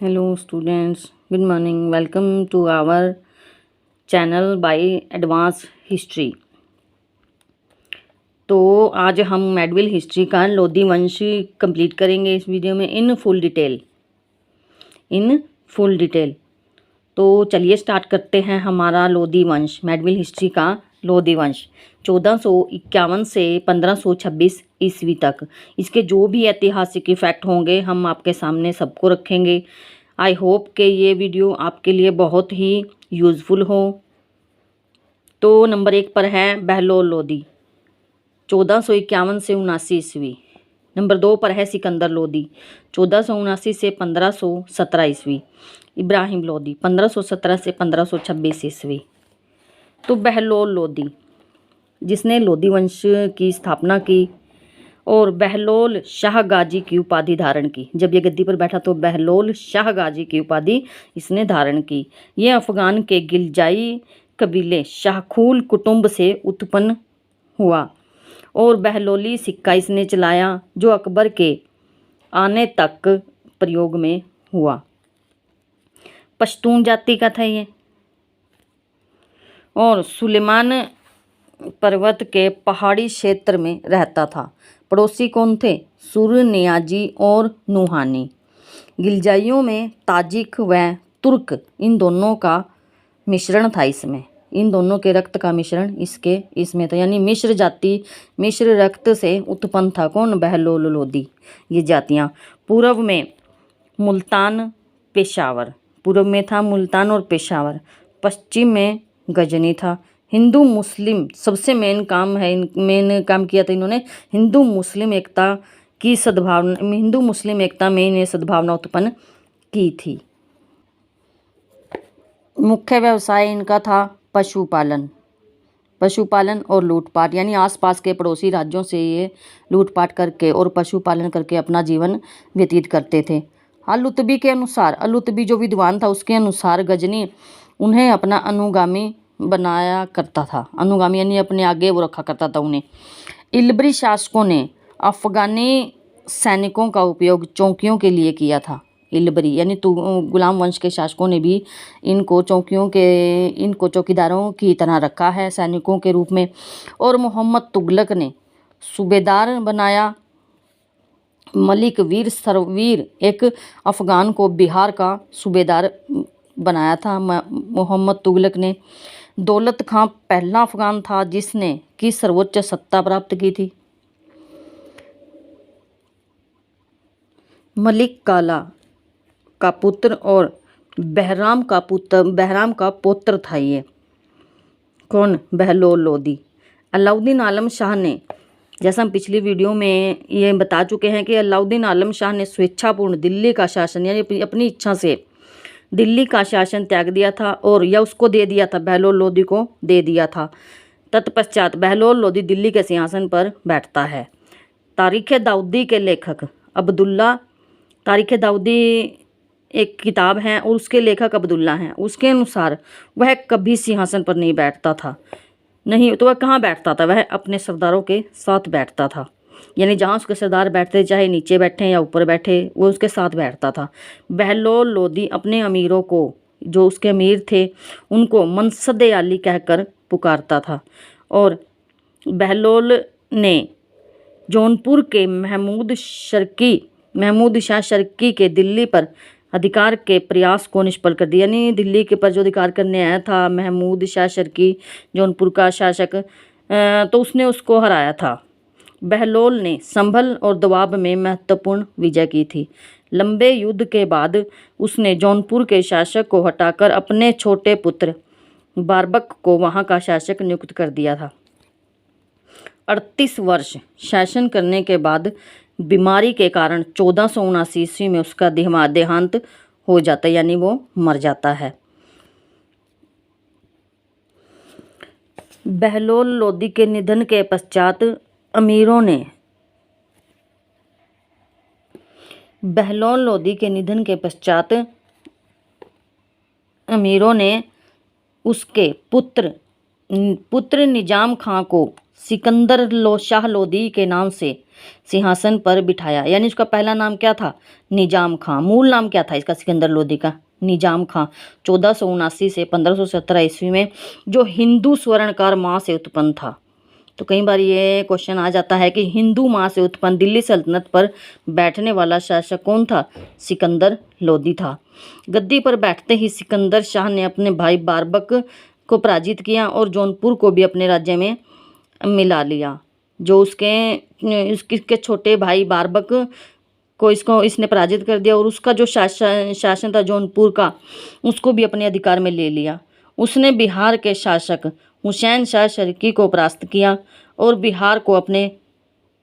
Hello students, good morning. Welcome to our channel by Advanced History. तो आज हम मेडविल history का लोधी वंश कंप्लीट करेंगे इस वीडियो में इन फुल डिटेल। तो चलिए स्टार्ट करते हैं हमारा लोधी वंश, मेडविल हिस्ट्री का लोधी वंश 1451 से 1526 ईस्वी तक। इसके जो भी ऐतिहासिक इफेक्ट होंगे हम आपके सामने सबको रखेंगे। आई होप कि ये वीडियो आपके लिए बहुत ही यूज़फुल हो। तो नंबर 1 पर है बहलोल लोधी 1451 से 79 ईस्वी। नंबर 2 पर है सिकंदर लोधी 1479 से 1517 ईस्वी। इब्राहिम लोधी 1517 से 1526 ईस्वी। तो बहलोल लोधी जिसने लोधी वंश की स्थापना की और बहलोल शाह गाजी की उपाधि धारण की। जब ये गद्दी पर बैठा तो बहलोल शाह गाजी की उपाधि इसने धारण की। ये अफगान के गिलजाई कबीले शाहखूल कुटुंब से उत्पन्न हुआ और बहलोली सिक्का इसने चलाया जो अकबर के आने तक प्रयोग में हुआ। पश्तून जाति का था ये और सुलेमान पर्वत के पहाड़ी क्षेत्र में रहता था। पड़ोसी कौन थे? सुर नियाजी और नूहानी। गिलजाइयों में ताजिक व तुर्क इन दोनों का मिश्रण था। इसमें इन दोनों के रक्त का मिश्रण इसमें था, यानी मिश्र जाति मिश्र रक्त से उत्पन्न था। कौन? बहलोल लोधी। ये जातियाँ पूर्व में मुल्तान पेशावर, पूर्व में था मुल्तान और पेशावर, पश्चिम में गजनी था। हिंदू मुस्लिम सबसे मेन काम किया था इन्होंने हिंदू मुस्लिम एकता में इन्हें सद्भावना उत्पन्न की थी। मुख्य व्यवसाय इनका था पशुपालन और लूटपाट, यानी आसपास के पड़ोसी राज्यों से ये लूटपाट करके और पशुपालन करके अपना जीवन व्यतीत करते थे। अलुतबी के अनुसार, अलुतबी जो विद्वान था उसके अनुसार गजनी उन्हें अपना अनुगामी बनाया करता था। अनुगामी यानी अपने आगे वो रखा करता था उन्हें। इल्बरी शासकों ने अफगानी सैनिकों का उपयोग चौकियों के लिए किया था। इल्बरी यानी गुलाम वंश के शासकों ने भी इनको चौकीदारों की तरह रखा है, सैनिकों के रूप में। और मोहम्मद तुगलक ने सूबेदार बनाया। मलिक वीर सरवीर एक अफगान को बिहार का सूबेदार बनाया था मोहम्मद तुगलक ने। दौलत खां पहला अफगान था जिसने की सर्वोच्च सत्ता प्राप्त की थी। मलिक काला का पुत्र और बहराम का पुत्र था ये। कौन? बहलोल लोधी। अलाउद्दीन आलम शाह ने, जैसा हम पिछली वीडियो में ये बता चुके हैं कि अलाउद्दीन आलम शाह ने स्वेच्छापूर्ण दिल्ली का शासन यानी अपनी इच्छा से दिल्ली का शासन त्याग दिया था और या उसको दे दिया था, बहलोल लोधी को दे दिया था। तत्पश्चात बहलोल लोधी दिल्ली के सिंहासन पर बैठता है। तारीख़ दाऊदी के लेखक अब्दुल्ला, तारीख़ दाऊदी एक किताब है और उसके लेखक अब्दुल्ला हैं। उसके अनुसार वह कभी सिंहासन पर नहीं बैठता था। नहीं तो वह कहाँ बैठता था? वह अपने सरदारों के साथ बैठता था, यानी जहाँ उसके सरदार बैठते, चाहे नीचे बैठे या ऊपर बैठे, वो उसके साथ बैठता था। बहलोल लोधी अपने अमीरों को, जो उसके अमीर थे, उनको मनसद आली कहकर पुकारता था। और बहलोल ने जौनपुर के महमूद शाह शर्की के दिल्ली पर अधिकार के प्रयास को निष्फल कर दिया। यानी दिल्ली के पर जो अधिकार करने आया था महमूद शाह शर्की, जौनपुर का शासक, तो उसने उसको हराया था। बहलोल ने संभल और दोआब में महत्वपूर्ण विजय की थी। लंबे युद्ध के बाद उसने जौनपुर के शासक को हटाकर अपने छोटे पुत्र बारबक को वहां का शासक नियुक्त कर दिया था। 38 वर्ष शासन करने के बाद बीमारी के कारण 1479 ईस्वी में उसका देहांत हो जाता है, यानी वो मर जाता है। बहलोल लोधी के निधन के पश्चात अमीरों ने उसके पुत्र निजाम खां को सिकंदर शाह लोदी के नाम से सिंहासन पर बिठाया। यानी उसका पहला नाम क्या था? निजाम खां। मूल नाम क्या था इसका सिकंदर लोदी का? निजाम खां। 1479 से 1517 ईस्वी में, जो हिंदू स्वर्णकार माँ से उत्पन्न था। तो कई बार ये क्वेश्चन आ जाता है कि हिंदू माँ से उत्पन्न दिल्ली सल्तनत पर बैठने वाला शासक कौन था? सिकंदर लोदी था। गद्दी पर बैठते ही सिकंदर शाह ने अपने भाई बारबक को पराजित किया और जौनपुर को भी अपने राज्य में मिला लिया। जो उसके छोटे भाई बारबक को इसने पराजित कर दिया और उसका जो शासन था जौनपुर का, उसको भी अपने अधिकार में ले लिया। उसने बिहार के शासक हुसैन शाह शर्की को परास्त किया और बिहार को अपने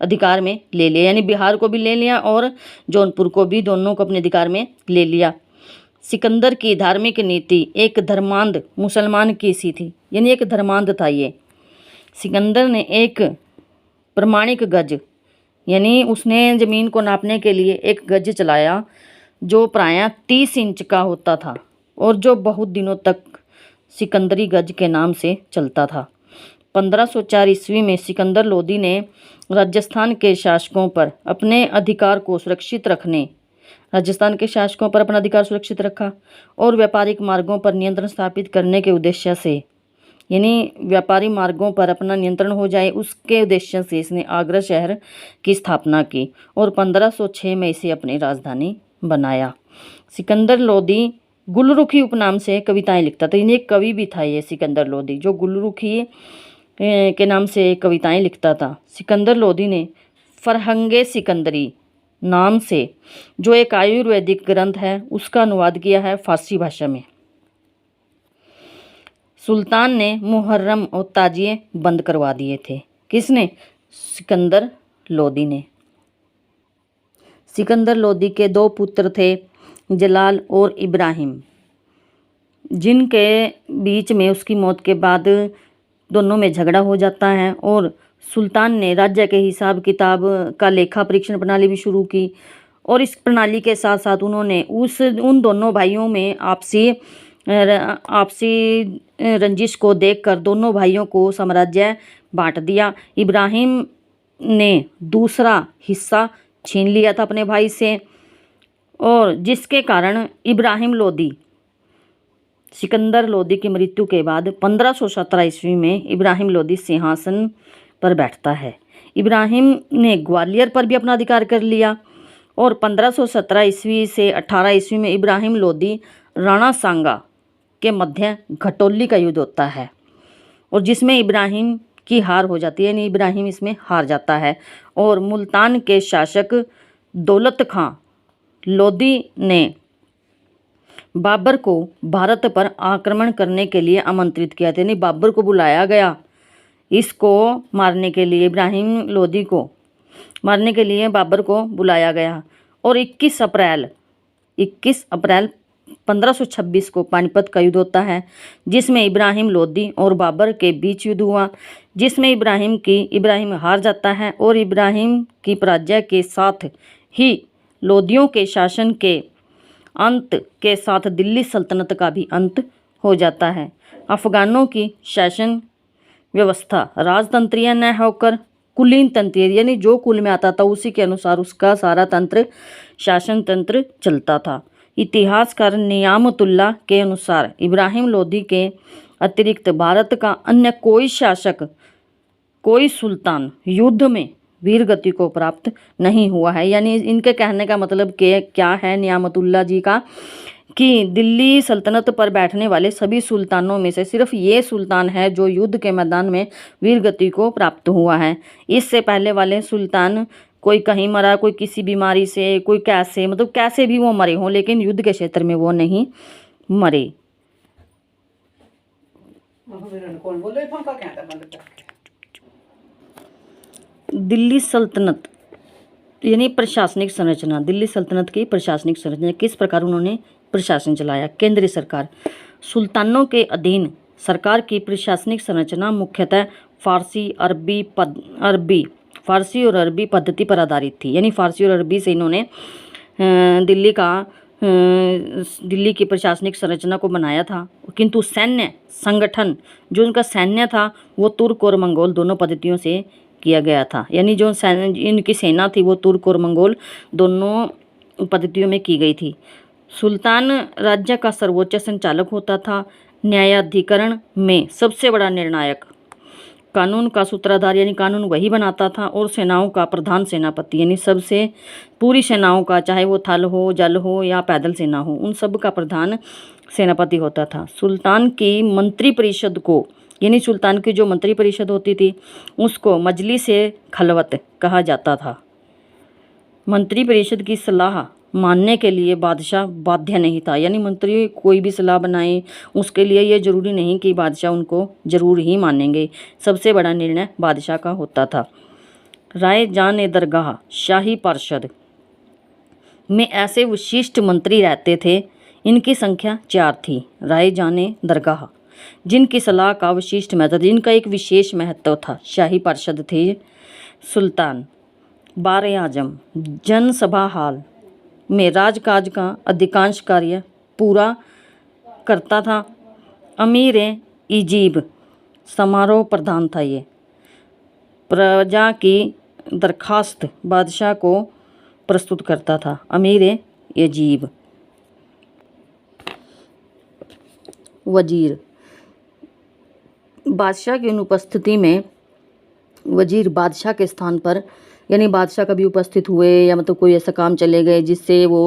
अधिकार में ले लिया। यानी बिहार को भी ले लिया और जौनपुर को भी, दोनों को अपने अधिकार में ले लिया। सिकंदर की धार्मिक नीति एक धर्मांध मुसलमान की सी थी। यानी एक धर्मांध था ये। सिकंदर ने एक प्रमाणिक गज, यानी उसने ज़मीन को नापने के लिए एक गज चलाया जो प्रायः 30 इंच का होता था और जो बहुत दिनों तक सिकंदरी गज के नाम से चलता था। 1504 ईस्वी में सिकंदर लोदी ने राजस्थान के शासकों पर अपने अधिकार को सुरक्षित रखा और व्यापारिक मार्गों पर नियंत्रण स्थापित करने के उद्देश्य से, यानी व्यापारी मार्गों पर अपना नियंत्रण हो जाए उसके उद्देश्य से इसने आगरा शहर की स्थापना की और 1506 में इसे अपनी राजधानी बनाया। सिकंदर लोदी गुलरुखी उपनाम से कविताएं लिखता था। एक कवि भी था ये सिकंदर लोदी, जो गुलरुखी के नाम से कविताएं लिखता था। सिकंदर लोदी ने फरहंगे सिकंदरी नाम से जो एक आयुर्वेदिक ग्रंथ है उसका अनुवाद किया है फारसी भाषा में। सुल्तान ने मुहर्रम और ताजिए बंद करवा दिए थे। किसने? सिकंदर लोदी ने। सिकंदर लोदी के 2 पुत्र थे, जलाल और इब्राहिम, जिनके बीच में उसकी मौत के बाद दोनों में झगड़ा हो जाता है और सुल्तान ने राज्य के हिसाब किताब का लेखा परीक्षण प्रणाली भी शुरू की और इस प्रणाली के साथ साथ उन्होंने उन दोनों भाइयों में आपसी रंजिश को देखकर दोनों भाइयों को साम्राज्य बांट दिया। इब्राहिम ने दूसरा हिस्सा छीन लिया था अपने भाई से और जिसके कारण इब्राहिम लोदी सिकंदर लोदी की मृत्यु के बाद 1517 ईस्वी में इब्राहिम लोदी सिंहासन पर बैठता है। इब्राहिम ने ग्वालियर पर भी अपना अधिकार कर लिया और 1517 ईस्वी से 18 ईस्वी में इब्राहिम लोदी राणा सांगा के मध्य घटोली का युद्ध होता है और जिसमें इब्राहिम की हार हो जाती है, यानी इब्राहिम इसमें हार जाता है और मुल्तान के शासक दौलत खां लोदी ने बाबर को भारत पर आक्रमण करने के लिए आमंत्रित किया था। यानी बाबर को बुलाया गया इसको मारने के लिए, इब्राहिम लोदी को मारने के लिए बाबर को बुलाया गया और 21 अप्रैल 1526 को पानीपत का युद्ध होता है जिसमें इब्राहिम लोदी और बाबर के बीच युद्ध हुआ, जिसमें इब्राहिम हार जाता है और इब्राहिम की पराजय के साथ ही लोदियों के शासन के अंत के साथ दिल्ली सल्तनत का भी अंत हो जाता है। अफगानों की शासन व्यवस्था राजतंत्रीय न होकर कुलीन तंत्रीय, यानी जो कुल में आता था उसी के अनुसार उसका सारा तंत्र शासन तंत्र चलता था। इतिहासकार नियामतुल्लाह के अनुसार इब्राहिम लोदी के अतिरिक्त भारत का अन्य कोई शासक, कोई सुल्तान युद्ध में वीरगति को प्राप्त नहीं हुआ है। यानी इनके कहने का मतलब क्या है नियामतुल्लाह जी का, कि दिल्ली सल्तनत पर बैठने वाले सभी सुल्तानों में से सिर्फ ये सुल्तान है जो युद्ध के मैदान में वीरगति को प्राप्त हुआ है। इससे पहले वाले सुल्तान कोई कहीं मरा, कोई किसी बीमारी से, कोई कैसे, मतलब कैसे भी वो मरे हों, लेकिन युद्ध के क्षेत्र में वो नहीं मरे। दिल्ली सल्तनत यानी प्रशासनिक संरचना, दिल्ली सल्तनत की प्रशासनिक संरचना, किस प्रकार उन्होंने प्रशासन चलाया। केंद्रीय सरकार, सुल्तानों के अधीन सरकार की प्रशासनिक संरचना मुख्यतः फारसी और अरबी पद्धति पर आधारित थी। यानी फारसी और अरबी से इन्होंने दिल्ली का दिल्ली की प्रशासनिक संरचना को बनाया था, किंतु सैन्य संगठन जो उनका सैन्य था वो तुर्क और मंगोल दोनों पद्धतियों से किया गया था। यानी जो इनकी सेना थी वो तुर्क और मंगोल दोनों पद्धतियों में की गई थी। सुल्तान राज्य का सर्वोच्च संचालक होता था। न्यायाधिकरण में सबसे बड़ा निर्णायक, कानून का सूत्रधार यानी कानून वही बनाता था, और सेनाओं का प्रधान सेनापति यानी सबसे पूरी सेनाओं का, चाहे वो थल हो, जल हो या पैदल सेना हो, उन सब का प्रधान सेनापति होता था। सुल्तान की मंत्री परिषद को, यानी सुल्तान की जो मंत्री परिषद होती थी उसको मजलिस-ए खलवत कहा जाता था। मंत्री परिषद की सलाह मानने के लिए बादशाह बाध्य नहीं था, यानी मंत्री कोई भी सलाह बनाए उसके लिए ये ज़रूरी नहीं कि बादशाह उनको ज़रूर ही मानेंगे, सबसे बड़ा निर्णय बादशाह का होता था। राय जान दरगाह शाही पार्षद में ऐसे विशिष्ट मंत्री रहते थे, इनकी संख्या 4 थी। राय जाने दरगाह जिनकी सलाह का विशिष्ट महत्व, जिनका एक विशेष महत्व था, शाही पार्षद थे। सुल्तान बार आजम जनसभा हाल में राजकाज का अधिकांश कार्य पूरा करता था। अमीर इजीब समारोह प्रधान था। ये प्रजा की दरखास्त बादशाह को प्रस्तुत करता था। अमीर इजीब वजीर, बादशाह की अनुपस्थिति में वजीर बादशाह के स्थान पर, यानी बादशाह कभी उपस्थित हुए या मतलब कोई ऐसा काम चले गए जिससे वो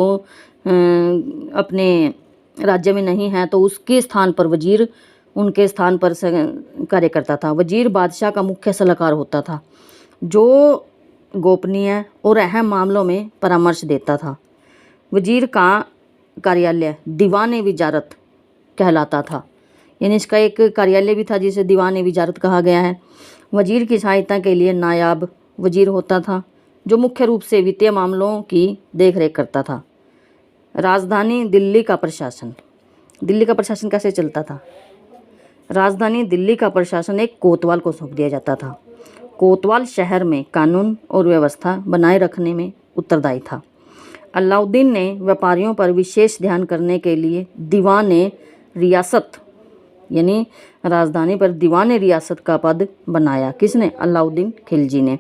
अपने राज्य में नहीं है, तो उसके स्थान पर वजीर उनके स्थान पर कार्य करता था। वजीर बादशाह का मुख्य सलाहकार होता था जो गोपनीय और अहम मामलों में परामर्श देता था। वजीर का कार्यालय दीवान विजारत कहलाता था, यानी इसका एक कार्यालय भी था जिसे दीवान विजारत कहा गया है। वजीर की सहायता के लिए नायाब वजीर होता था जो मुख्य रूप से वित्तीय मामलों की देखरेख करता था। राजधानी दिल्ली का प्रशासन, दिल्ली का प्रशासन कैसे चलता था? राजधानी दिल्ली का प्रशासन एक कोतवाल को सौंप दिया जाता था। कोतवाल शहर में कानून और व्यवस्था बनाए रखने में उत्तरदायी था। अलाउद्दीन ने व्यापारियों पर विशेष ध्यान करने के लिए दीवान रियासत, यानी राजधानी पर दीवान रियासत का पद बनाया। किसने? अलाउद्दीन खिलजी ने।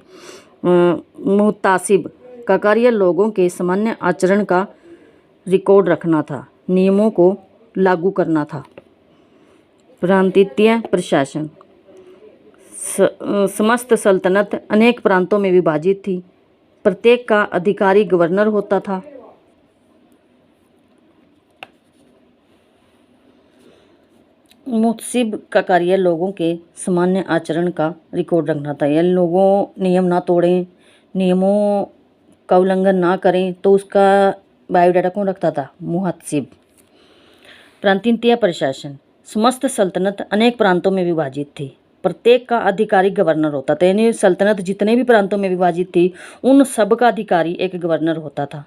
मुतासिब का कार्य लोगों के सामान्य आचरण का रिकॉर्ड रखना था, नियमों को लागू करना था। प्रांतीय प्रशासन, समस्त सल्तनत अनेक प्रांतों में विभाजित थी। प्रत्येक का अधिकारी गवर्नर होता था। मुतासिब का कार्य लोगों के सामान्य आचरण का रिकॉर्ड रखना था, यानी लोगों नियम ना तोड़ें, नियमों का उल्लंघन ना करें, तो उसका बायोडाटा कौन रखता था? मुतासिब। प्रांतीय प्रशासन, समस्त सल्तनत अनेक प्रांतों में विभाजित थी। प्रत्येक का अधिकारी गवर्नर होता था, यानी सल्तनत जितने भी प्रांतों में विभाजित थी उन सब का अधिकारी एक गवर्नर होता था,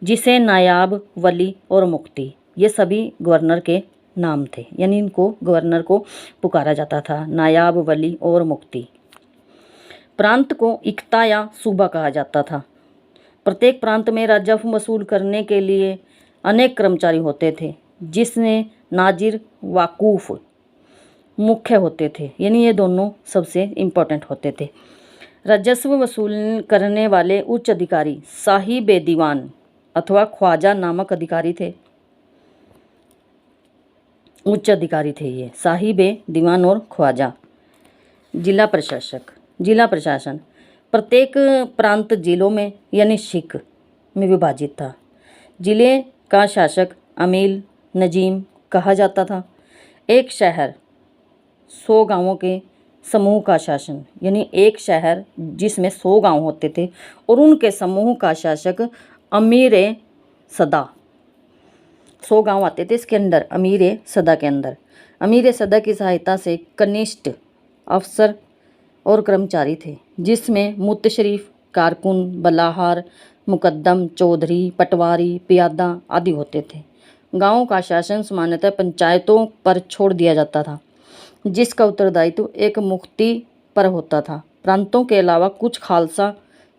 जिसे नायाब, वली और मुफ्ती ये सभी गवर्नर के नाम थे, यानी इनको गवर्नर को पुकारा जाता था, नायाब, वली और मुफ्ती। प्रांत को इक्ता या सूबा कहा जाता था। प्रत्येक प्रांत में राजस्व वसूल करने के लिए अनेक कर्मचारी होते थे, जिसमें नाजिर, वाकूफ मुख्य होते थे, यानी ये दोनों सबसे इम्पोर्टेंट होते थे। राजस्व वसूल करने वाले उच्च अधिकारी साहिब दीवान अथवा ख्वाजा नामक अधिकारी थे, उच्च अधिकारी थे ये, साहिब दीवान और ख्वाजा। जिला प्रशासक, जिला प्रशासन प्रत्येक प्रांत जिलों में यानी शिक में विभाजित था। जिले का शासक अमील नजीम कहा जाता था। एक शहर 100 गांवों के समूह का शासन, यानी एक शहर जिसमें 100 गांव होते थे और उनके समूह का शासक अमीर सदा, 100 गांव आते थे इसके अंदर, अमीर सदा के अंदर। अमीर सदा की सहायता से कनिष्ठ अफसर और कर्मचारी थे, जिसमें मुतशरीफ, कारकुन, बलाहार, मुकद्दम, चौधरी, पटवारी, प्यादा आदि होते थे। गाँव का शासन सामान्यतः पंचायतों पर छोड़ दिया जाता था, जिसका उत्तरदायित्व एक मुफ्ती पर होता था। प्रांतों के अलावा कुछ खालसा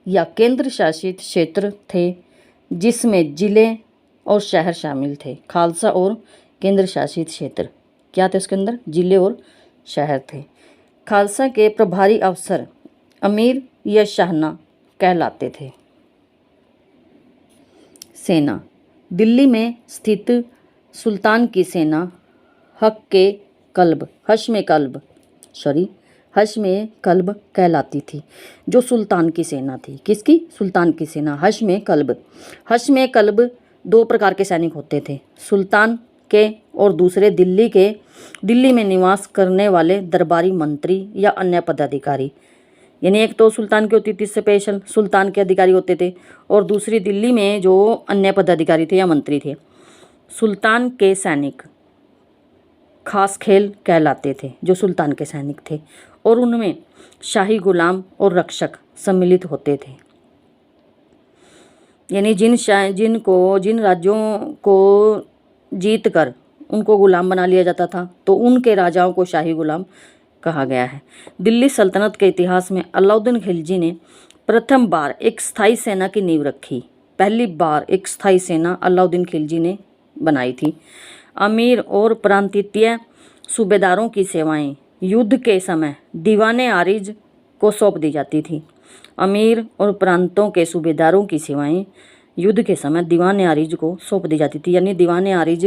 या केंद्र शासित क्षेत्र थे, जिसमें जिले और शहर शामिल थे। खालसा और केंद्र शासित क्षेत्र क्या थे उसके अंदर? जिले और शहर थे। खालसा के प्रभारी अफसर अमीर या शाहना कहलाते थे। सेना, दिल्ली में स्थित सुल्तान की सेना हश्म कल्ब कहलाती थी, जो सुल्तान की सेना थी। किसकी? सुल्तान की सेना हश्म कल्ब 2 प्रकार के सैनिक होते थे, सुल्तान के और दूसरे दिल्ली में निवास करने वाले दरबारी मंत्री या अन्य पदाधिकारी। यानी एक तो सुल्तान की होती थी स्पेशल, सुल्तान के अधिकारी होते थे, और दूसरी दिल्ली में जो अन्य पदाधिकारी थे या मंत्री थे। सुल्तान के सैनिक खास खेल कहलाते थे, जो सुल्तान के सैनिक थे, और उनमें शाही गुलाम और रक्षक सम्मिलित होते थे। यानी जिन राज्यों को जीत कर उनको गुलाम बना लिया जाता था, तो उनके राजाओं को शाही गुलाम कहा गया है। दिल्ली सल्तनत के इतिहास में अलाउद्दीन खिलजी ने प्रथम बार एक स्थायी सेना की नींव रखी। पहली बार एक स्थायी सेना अलाउद्दीन खिलजी ने बनाई थी। अमीर और प्रांतीय सूबेदारों की सेवाएं युद्ध के समय दीवाने आरिज को सौंप दी जाती थी। अमीर और प्रांतों के सूबेदारों की सेवाएं युद्ध के समय दीवाने आरिज को सौंप दी जाती थी। यानी दीवाने आरिज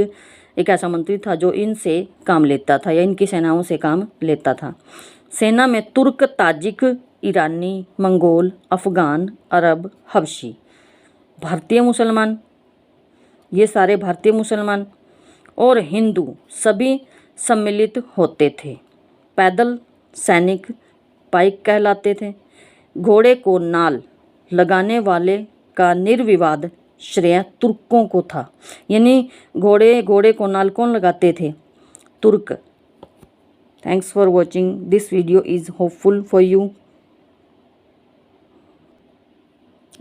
एक ऐसा मंत्री था जो इनसे काम लेता था या इनकी सेनाओं से काम लेता था। सेना में तुर्क, ताजिक, ईरानी, मंगोल, अफगान, अरब, हबशी, भारतीय मुसलमान, ये सारे भारतीय मुसलमान और हिंदू सभी सम्मिलित होते थे। पैदल सैनिक पाइक कहलाते थे। घोड़े को नाल लगाने वाले का निर्विवाद श्रेय तुर्कों को था। यानी घोड़े को नाल कौन लगाते थे? तुर्क। Thanks for watching. This video is hopeful for you.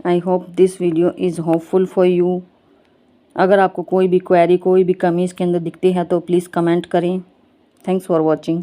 I hope this video is hopeful for you. अगर आपको कोई भी क्वेरी, कोई भी कमी इसके अंदर दिखती है तो प्लीज़ कमेंट करें। Thanks for watching.